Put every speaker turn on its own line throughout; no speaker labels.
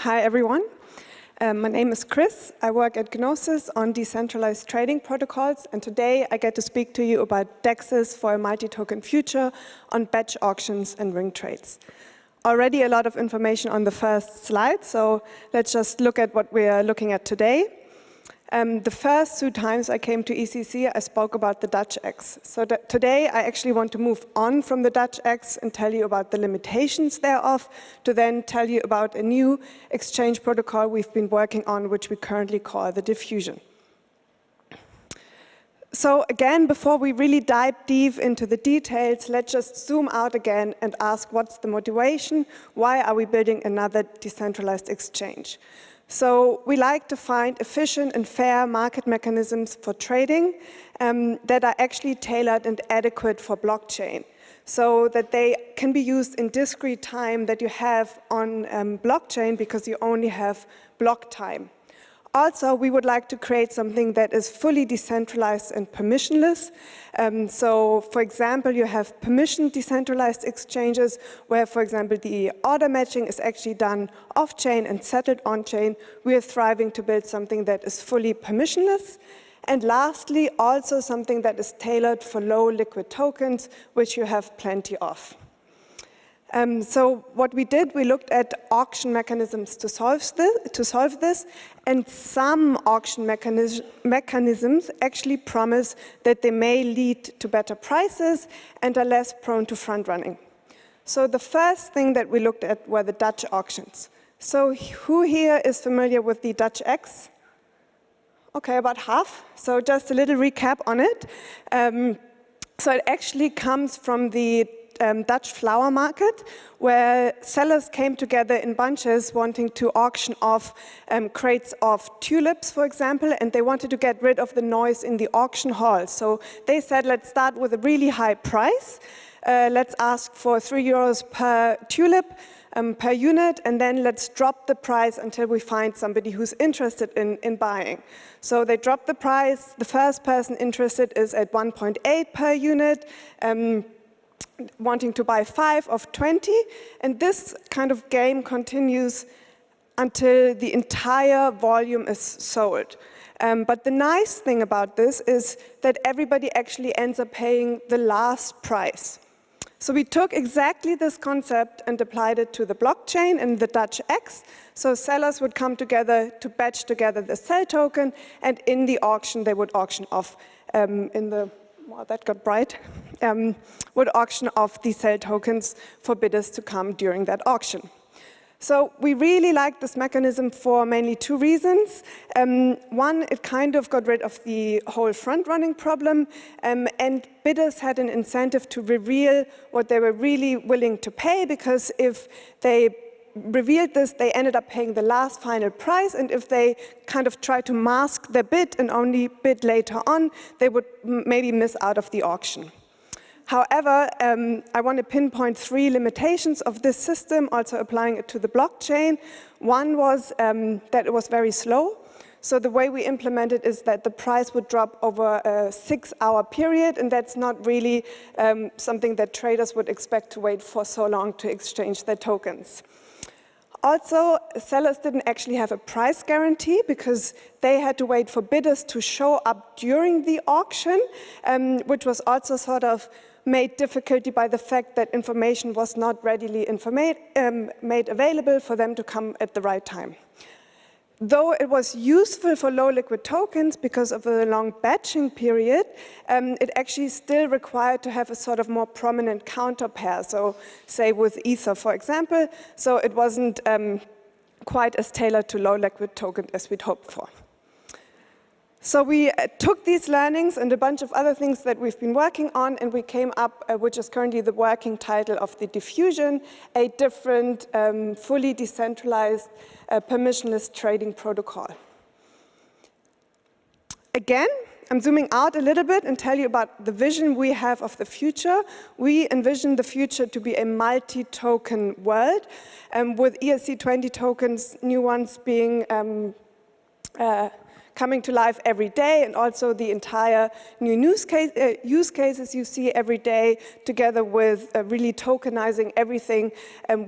Hi, everyone. My name is Chris. I work at Gnosis on decentralized trading protocols, and today I get to speak to you about DEXs for a multi-token future on batch auctions and ring trades. Already a lot of information on the first slide, so let's just look at what we are looking at today. The first 2 times I came to ECC, I spoke about the DEXs. So today I actually want to move on from the DEXs and tell you about the limitations thereof, to then tell you about a new exchange protocol we've been working on, which we currently call the Diffusion. So again, before we really dive deep into the details, let's just zoom out again and ask, what's the motivation? Why are we building another decentralized exchange? So we like to find efficient and fair market mechanisms for trading that are actually tailored and adequate for blockchain, so that they can be used in discrete time that you have on blockchain, because you only have block time. Also, we would like to create something that is fully decentralized and permissionless. So, for example, you have permission decentralized exchanges where, for example, the order matching is actually done off-chain and settled on-chain. We are striving to build something that is fully permissionless. And lastly, also something that is tailored for low liquid tokens, which you have plenty of. So what we did, we looked at auction mechanisms to solve this, and some auction mechanisms actually promise that they may lead to better prices and are less prone to front running. So the first thing that we looked at were the Dutch auctions. So who here is familiar with the DEX? Okay, about half. So just a little recap on it. So it actually comes from the Dutch flower market, where sellers came together in bunches wanting to auction off crates of tulips, for example, and they wanted to get rid of the noise in the auction hall. So they said, let's start with a really high price. Let's ask for €3 per tulip per unit, and then let's drop the price until we find somebody who's interested in buying. So they drop the price. The first person interested is at 1.8 per unit. Wanting to buy 5 of 20, and this kind of game continues until the entire volume is sold. But the nice thing about this is that everybody actually ends up paying the last price. So we took exactly this concept and applied it to the blockchain and the DEX. So sellers would come together to batch together the sell token, and in the auction they would auction off wow, that got bright, would auction off the sell tokens for bidders to come during that auction. So we really like this mechanism for mainly 2 reasons. One, it kind of got rid of the whole front-running problem, and bidders had an incentive to reveal what they were really willing to pay, because if they revealed this, they ended up paying the last final price, and if they kind of tried to mask their bid and only bid later on, they would maybe miss out of the auction. However, I want to pinpoint 3 limitations of this system, also applying it to the blockchain. One was that it was very slow. So the way we implement it is that the price would drop over a 6-hour period, and that's not really something that traders would expect to wait for so long to exchange their tokens. Also, sellers didn't actually have a price guarantee, because they had to wait for bidders to show up during the auction, which was also sort of made difficult by the fact that information was not readily made available for them to come at the right time. Though it was useful for low liquid tokens because of the long batching period, it actually still required to have a sort of more prominent counter pair. So say with Ether, for example. So it wasn't quite as tailored to low liquid tokens as we'd hoped for. So we took these learnings and a bunch of other things that we've been working on, and we came up, which is currently the working title of the Diffusion, a different, fully decentralized, permissionless trading protocol. Again, I'm zooming out a little bit and tell you about the vision we have of the future. We envision the future to be a multi-token world, with ERC20 tokens, new ones being coming to life every day, and also the entire new use cases you see every day, together with really tokenizing everything.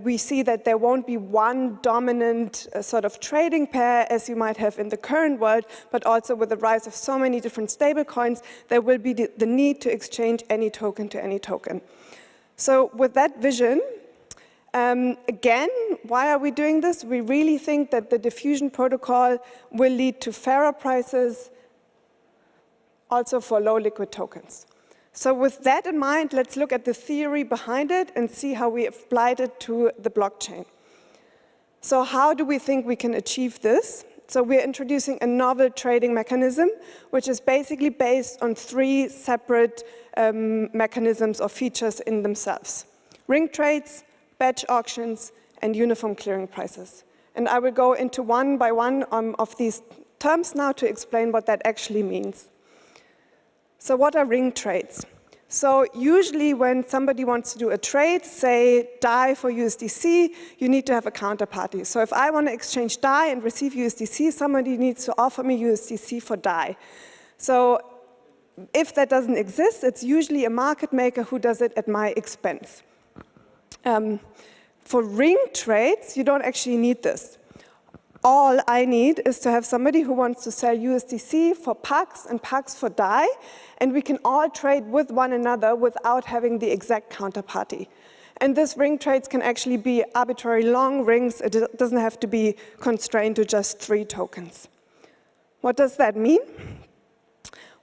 We see that there won't be one dominant sort of trading pair as you might have in the current world, but also with the rise of so many different stablecoins, there will be the need to exchange any token to any token. So with that vision, again, why are we doing this? We really think that the diffusion protocol will lead to fairer prices also for low liquid tokens. So with that in mind, let's look at the theory behind it and see how we applied it to the blockchain. So how do we think we can achieve this? So we're introducing a novel trading mechanism, which is basically based on 3 separate mechanisms or features in themselves: ring trades, batch auctions, and uniform clearing prices. And I will go into one by one of these terms now to explain what that actually means. So what are ring trades? So usually when somebody wants to do a trade, say DAI for USDC, you need to have a counterparty. So if I want to exchange DAI and receive USDC, somebody needs to offer me USDC for DAI. So if that doesn't exist, it's usually a market maker who does it at my expense. For ring trades, you don't actually need this. All I need is to have somebody who wants to sell USDC for PAX and PAX for DAI, and we can all trade with one another without having the exact counterparty. And this ring trades can actually be arbitrary long rings. It doesn't have to be constrained to just 3 tokens. What does that mean?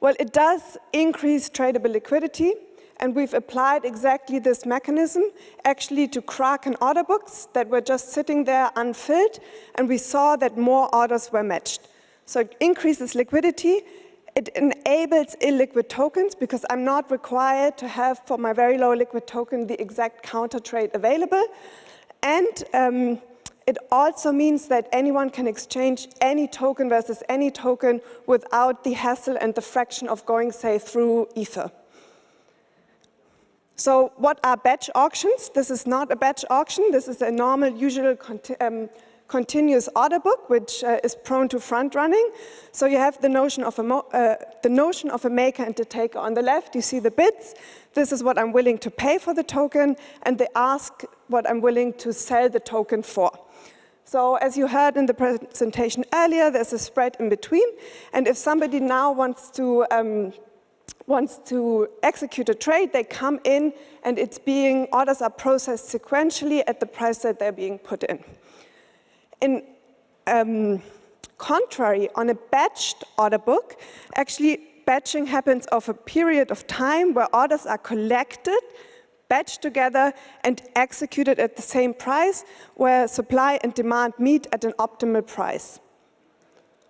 Well, it does increase tradable liquidity. And we've applied exactly this mechanism actually to Kraken order books that were just sitting there unfilled, and we saw that more orders were matched. So it increases liquidity. It enables illiquid tokens because I'm not required to have for my very low liquid token the exact counter trade available. And it also means that anyone can exchange any token versus any token without the hassle and the friction of going, say, through Ether. So what are batch auctions? This is not a batch auction. This is a normal, usual continuous order book, which is prone to front running. So you have the notion of a maker and a taker. On the left, you see the bids. This is what I'm willing to pay for the token, and they ask what I'm willing to sell the token for. So as you heard in the presentation earlier, there's a spread in between. And if somebody now wants to execute a trade, they come in and orders are processed sequentially at the price that they're being put in. In contrary, on a batched order book, actually batching happens over a period of time where orders are collected, batched together, and executed at the same price, where supply and demand meet at an optimal price.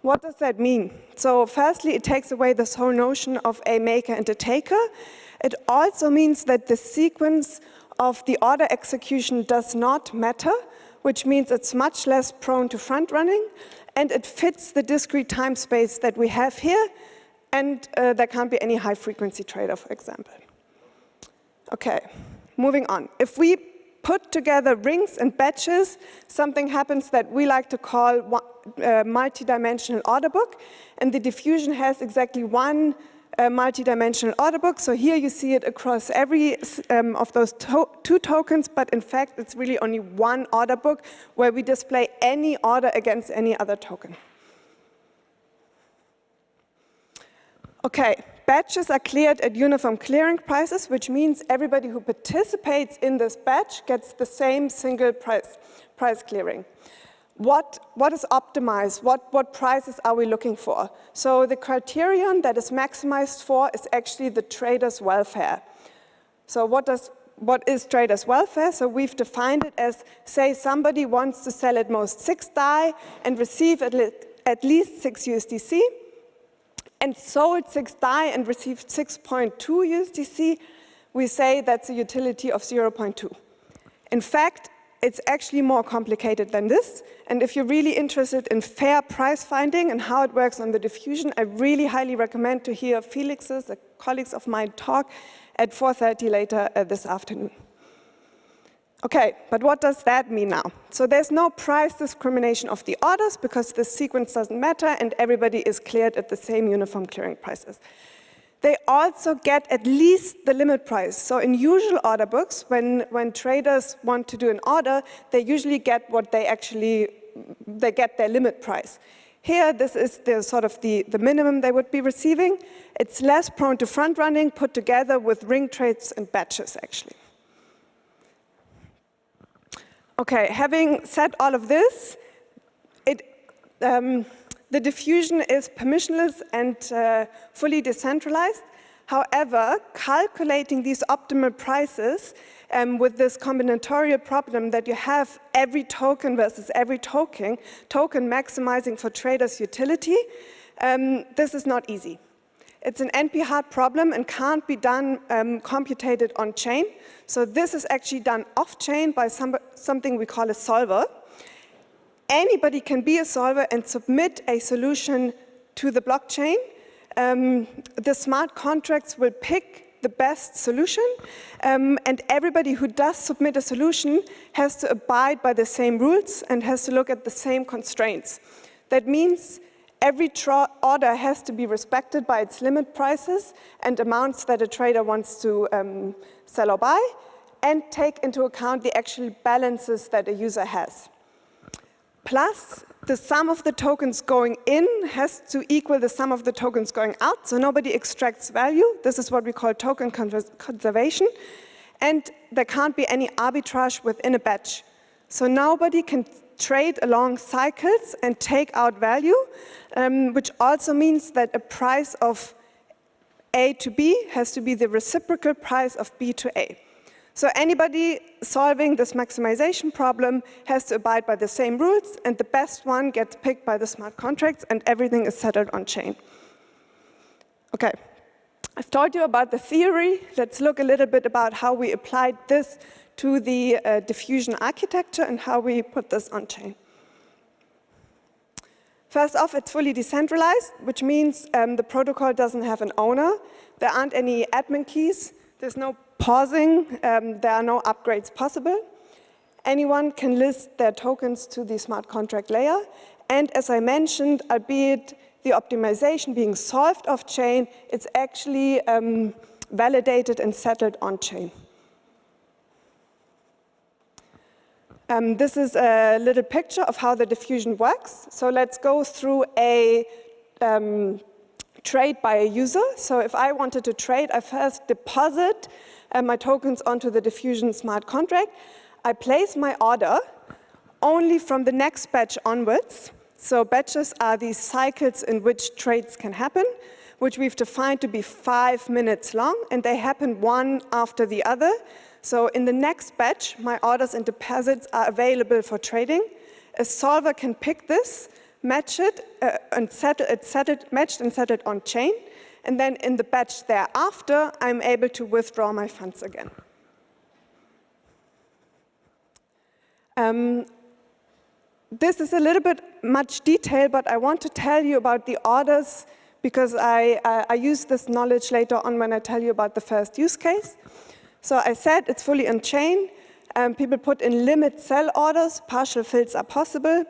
What does that mean? So firstly, it takes away this whole notion of a maker and a taker. It also means that the sequence of the order execution does not matter, which means it's much less prone to front running, and it fits the discrete time space that we have here, and there can't be any high frequency trader, for example. Okay, moving on. If we put together rings and batches, something happens that we like to call multi-dimensional order book, and the diffusion has exactly one multi-dimensional order book. So here you see it across every of those 2 tokens, but in fact it's really only one order book where we display any order against any other token. Okay, batches are cleared at uniform clearing prices, which means everybody who participates in this batch gets the same single price clearing. What is optimized? What prices are we looking for? So the criterion that is maximized for is actually the trader's welfare. So what is trader's welfare? So we've defined it as, say, somebody wants to sell at most 6 DAI and receive at least 6 USDC, and sold 6 DAI and received 6.2 USDC, we say that's a utility of 0.2. In fact, it's actually more complicated than this. And if you're really interested in fair price finding and how it works on the diffusion, I really highly recommend to hear Felix's, colleagues of mine, talk at 4:30 later this afternoon. Okay, but what does that mean now? So there's no price discrimination of the orders because the sequence doesn't matter and everybody is cleared at the same uniform clearing prices. They also get at least the limit price. So in usual order books, when traders want to do an order, they usually get what they get their limit price. Here, this is the sort of the minimum they would be receiving. It's less prone to front running, put together with ring trades and batches, actually. Okay, having said all of this, the diffusion is permissionless and fully decentralized. However, calculating these optimal prices with this combinatorial problem that you have every token versus every token maximizing for traders' utility, this is not easy. It's an NP-hard problem and can't be done computed on-chain. So this is actually done off-chain by something we call a solver. Anybody can be a solver and submit a solution to the blockchain. The smart contracts will pick the best solution, and everybody who does submit a solution has to abide by the same rules and has to look at the same constraints. That means every order has to be respected by its limit prices and amounts that a trader wants to sell or buy, and take into account the actual balances that a user has. Plus, the sum of the tokens going in has to equal the sum of the tokens going out, so nobody extracts value. This is what we call token conservation. And there can't be any arbitrage within a batch. So nobody can trade along cycles and take out value, which also means that a price of A to B has to be the reciprocal price of B to A. So anybody solving this maximization problem has to abide by the same rules, and the best one gets picked by the smart contracts, and everything is settled on chain. Okay, I've told you about the theory. Let's look a little bit about how we applied this to the diffusion architecture and how we put this on chain. First off, it's fully decentralized, which means the protocol doesn't have an owner. There aren't any admin keys. There's no pausing, there are no upgrades possible. Anyone can list their tokens to the smart contract layer. And as I mentioned, albeit the optimization being solved off-chain, it's actually validated and settled on-chain. This is a little picture of how the diffusion works. So let's go through a trade by a user. So if I wanted to trade, I first deposit my tokens onto the diffusion smart contract. I place my order only from the next batch onwards. So batches are these cycles in which trades can happen, which we've defined to be 5 minutes long, and they happen one after the other. So in the next batch, my orders and deposits are available for trading. A solver can pick this, match it, and matched and settled on chain. And then in the batch thereafter, I'm able to withdraw my funds again. This is a little bit much detail, but I want to tell you about the orders because I use this knowledge later on when I tell you about the first use case. So I said it's fully on-chain. People put in limit sell orders. Partial fills are possible.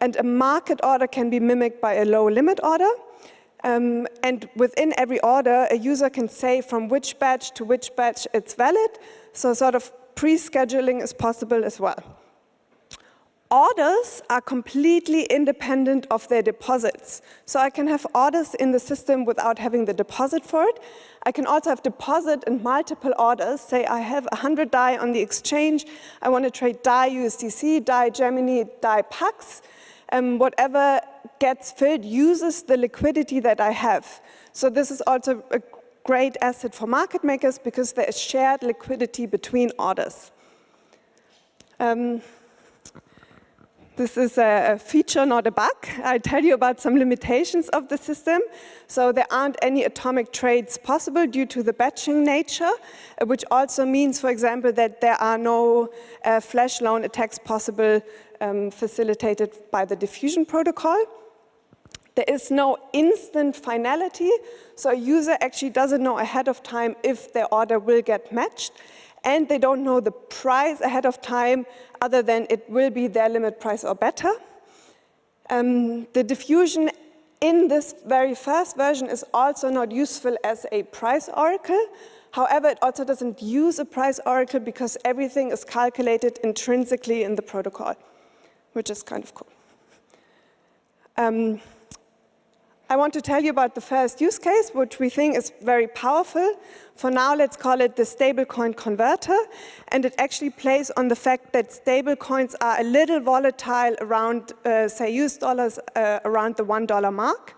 And a market order can be mimicked by a low limit order. And within every order, a user can say from which batch to which batch it's valid. So sort of pre-scheduling is possible as well. Orders are completely independent of their deposits. So I can have orders in the system without having the deposit for it. I can also have deposit and multiple orders. Say I have 100 DAI on the exchange. I want to trade DAI USDC, DAI Gemini, DAI PAX. Whatever gets filled uses the liquidity that I have. So this is also a great asset for market makers because there is shared liquidity between orders. This is a feature, not a bug. I'll tell you about some limitations of the system. So there aren't any atomic trades possible due to the batching nature, which also means, for example, that there are no flash loan attacks possible facilitated by the diffusion protocol. There is no instant finality, so a user actually doesn't know ahead of time if their order will get matched. and they don't know the price ahead of time other than it will be their limit price or better. The diffusion in this very first version is also not useful as a price oracle. However, it also doesn't use a price oracle because everything is calculated intrinsically in the protocol, which is kind of cool. I want to tell you about the first use case, which we think is very powerful. For now, let's call it the stablecoin converter. And it actually plays on the fact that stablecoins are a little volatile around, say, US dollars around the $1 mark.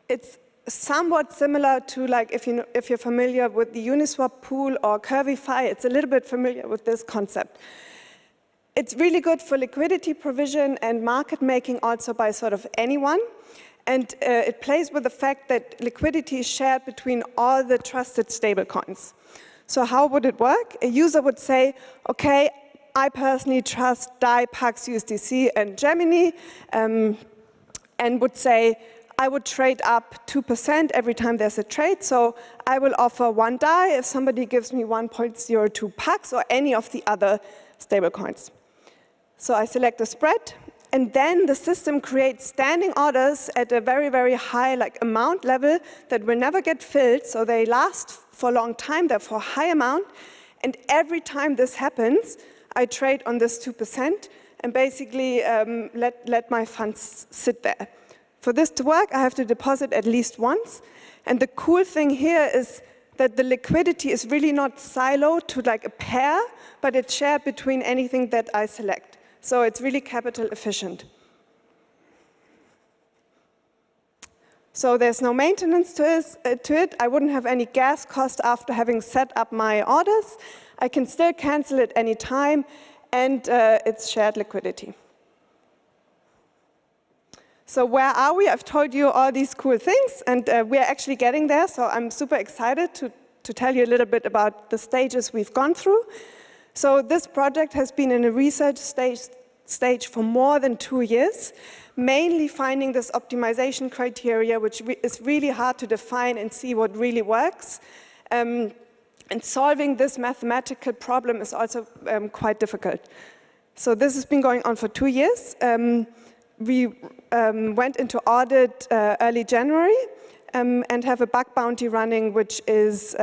It's somewhat similar to, like, if you're familiar with the Uniswap pool or Curvify, it's a little bit familiar with this concept. It's really good for liquidity provision and market making also by sort of anyone. And it plays with the fact that liquidity is shared between all the trusted stablecoins. So how would it work? A user would say, okay, I personally trust DAI, Pax, USDC, and Gemini, and would say, I would trade up 2% every time there's a trade. So I will offer 1 DAI if somebody gives me 1.02 Pax or any of the other stablecoins. So I select the spread. And then the system creates standing orders at a very, very high amount level that will never get filled. So they last for a long time, therefore high amount. And every time this happens, I trade on this 2% and basically let my funds sit there. For this to work, I have to deposit at least once. And the cool thing here is that the liquidity is really not siloed to a pair, but it's shared between anything that I select. So it's really capital efficient. So there's no maintenance to it. I wouldn't have any gas cost after having set up my orders. I can still cancel it any time, and it's shared liquidity. So where are we? I've told you all these cool things, and we're actually getting there. So I'm super excited to tell you a little bit about the stages we've gone through. So this project has been in a research stage for more than 2 years, mainly finding this optimization criteria, which is really hard to define and see what really works. And solving this mathematical problem is also quite difficult. So this has been going on for 2 years. We went into audit early January and have a bug bounty running, which is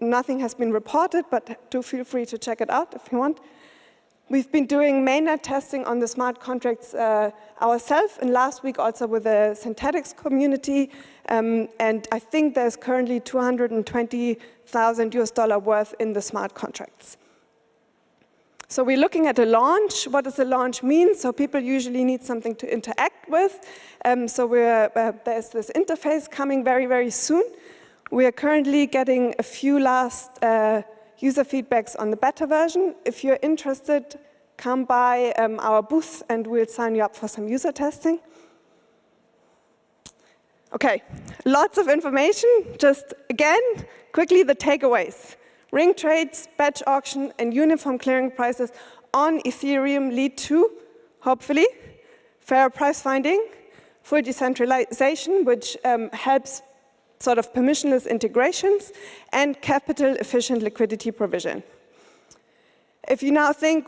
nothing has been reported, but do feel free to check it out if you want. We've been doing mainnet testing on the smart contracts ourselves, and last week also with the synthetics community. And I think there's currently $220,000 US worth in the smart contracts. So we're looking at a launch. What does a launch mean? So people usually need something to interact with. So there's this interface coming very, very soon. We are currently getting a few last user feedbacks on the beta version. If you're interested, come by our booth and we'll sign you up for some user testing. Okay, lots of information. Just again, quickly the takeaways. Ring trades, batch auction, and uniform clearing prices on Ethereum lead to, hopefully, fair price finding, full decentralization, which helps sort of permissionless integrations, and capital-efficient liquidity provision. If you now think,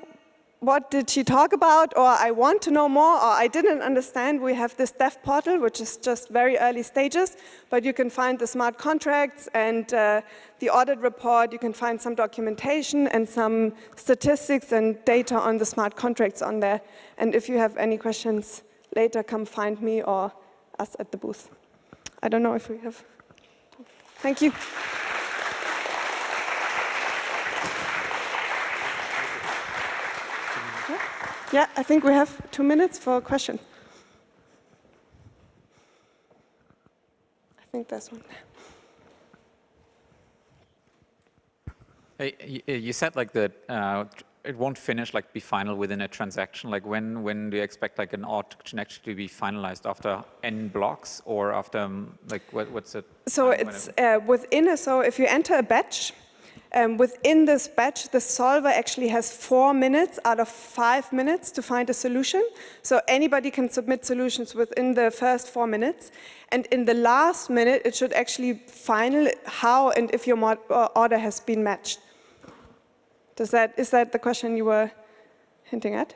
what did she talk about, or I want to know more, or I didn't understand, we have this dev portal, which is just very early stages, but you can find the smart contracts and the audit report. You can find some documentation and some statistics and data on the smart contracts on there. And if you have any questions later, come find me or us at the booth. I don't know if we have. Thank you. Yeah, I think we have 2 minutes for a question. I think there's one.
Hey, you said that it won't finish be final within a transaction. When do you expect an auction actually to be finalized, after n blocks or after what's it?
So it's so if you enter a batch. Within this batch, the solver actually has 4 minutes out of 5 minutes to find a solution. So anybody can submit solutions within the first 4 minutes. And in the last minute, it should actually final how and if your order has been matched. Is that the question you were hinting at?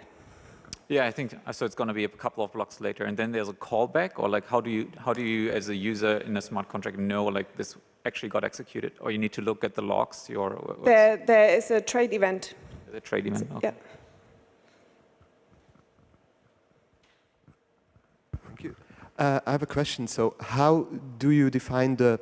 Yeah, I think so. It's going to be a couple of blocks later, and then there's a callback, or like how do you as a user in a smart contract know like this actually got executed, or you need to look at the logs?
There is a trade event.
The trade event. Okay.
Yeah.
Thank you. I have a question. So, how do you define the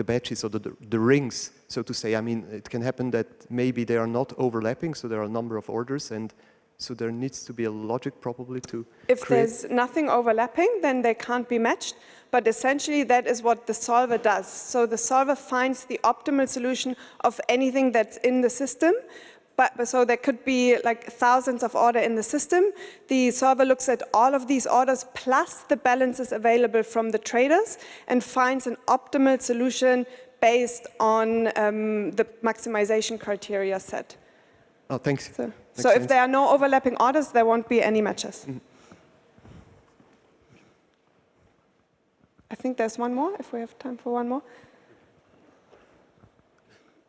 batches or the rings, so to say? I mean, it can happen that maybe they are not overlapping, so there are a number of orders, and so there needs to be a logic probably to
If there's nothing overlapping, then they can't be matched. But essentially, that is what the solver does. So the solver finds the optimal solution of anything that's in the system. So there could be like thousands of orders in the system. The solver looks at all of these orders plus the balances available from the traders and finds an optimal solution based on the maximization criteria set.
Oh, thanks.
So if there are no overlapping orders, there won't be any matches. Mm-hmm. I think there's one more, if we have time for one more.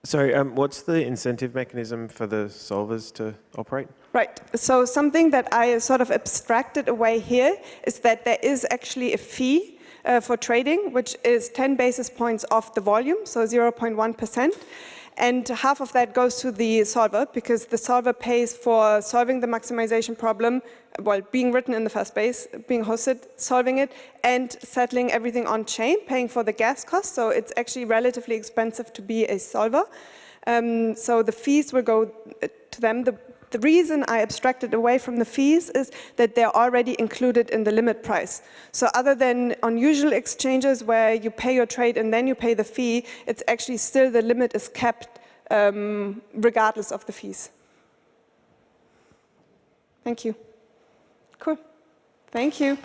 Sorry, what's the incentive mechanism for the solvers to operate?
Right, so something that I sort of abstracted away here is that there is actually a fee for trading, which is 10 basis points off the volume, so 0.1%. And half of that goes to the solver, because the solver pays for solving the maximization problem, well, being written in the first place, being hosted, solving it, and settling everything on chain, paying for the gas cost. So it's actually relatively expensive to be a solver. So the fees will go to them. The reason I abstracted away from the fees is that they're already included in the limit price. So other than unusual exchanges where you pay your trade and then you pay the fee, it's actually still the limit is kept regardless of the fees. Thank you. Cool. Thank you.